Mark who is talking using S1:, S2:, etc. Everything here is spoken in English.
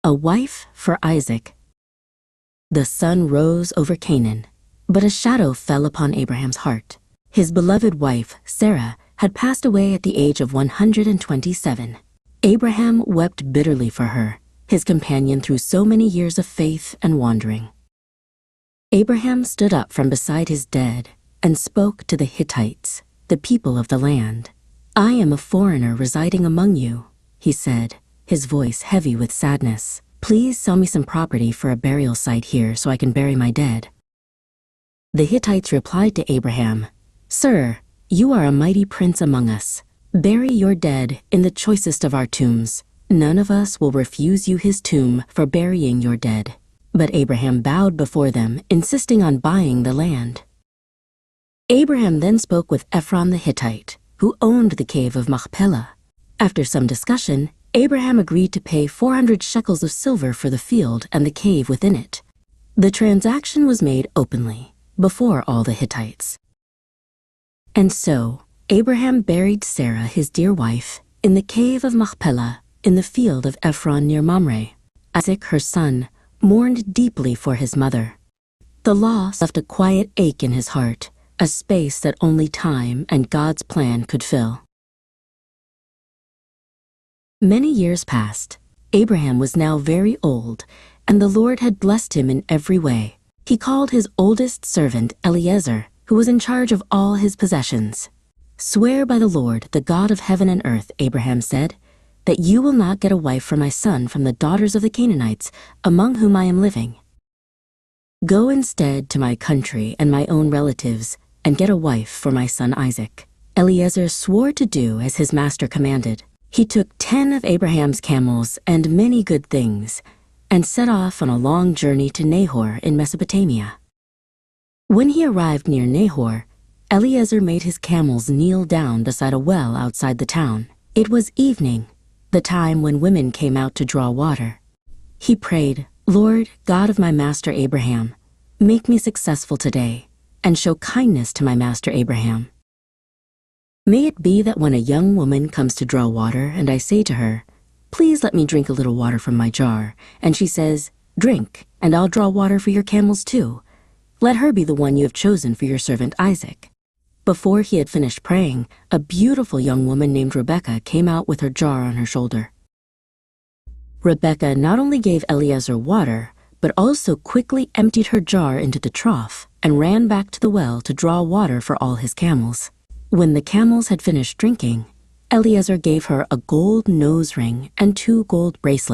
S1: A wife for Isaac. The sun rose over Canaan, but a shadow fell upon Abraham's heart. His beloved wife, Sarah, had passed away at the age of 127. Abraham wept bitterly for her, his companion through so many years of faith and wandering. Abraham stood up from beside his dead and spoke to the Hittites, the people of the land. "I am a foreigner residing among you," he said, his voice heavy with sadness. "Please sell me some property for a burial site here so I can bury my dead." The Hittites replied to Abraham, "Sir, you are a mighty prince among us. Bury your dead in the choicest of our tombs. None of us will refuse you his tomb for burying your dead." But Abraham bowed before them, insisting on buying the land. Abraham then spoke with Ephron the Hittite, who owned the cave of Machpelah. After some discussion, Abraham agreed to pay 400 shekels of silver for the field and the cave within it. The transaction was made openly, before all the Hittites. And so, Abraham buried Sarah, his dear wife, in the cave of Machpelah, in the field of Ephron near Mamre. Isaac, her son, mourned deeply for his mother. The loss left a quiet ache in his heart, a space that only time and God's plan could fill. Many years passed. Abraham was now very old, and the Lord had blessed him in every way. He called his oldest servant, Eleazer, who was in charge of all his possessions. "Swear by the Lord, the God of heaven and earth," Abraham said, "that you will not get a wife for my son from the daughters of the Canaanites, among whom I am living. Go instead to my country and my own relatives, and get a wife for my son Isaac." Eleazer swore to do as his master commanded. He took 10 of Abraham's camels and many good things, and set off on a long journey to Nahor in Mesopotamia. When he arrived near Nahor, Eleazer made his camels kneel down beside a well outside the town. It was evening, the time when women came out to draw water. He prayed, "Lord, God of my master Abraham, make me successful today, and show kindness to my master Abraham. May it be that when a young woman comes to draw water and I say to her, 'Please let me drink a little water from my jar,' and she says, 'Drink, and I'll draw water for your camels too,' let her be the one you have chosen for your servant Isaac." Before he had finished praying, a beautiful young woman named Rebekah came out with her jar on her shoulder. Rebekah not only gave Eleazer water, but also quickly emptied her jar into the trough and ran back to the well to draw water for all his camels. When the camels had finished drinking, Eleazer gave her a gold nose ring and 2 gold bracelets.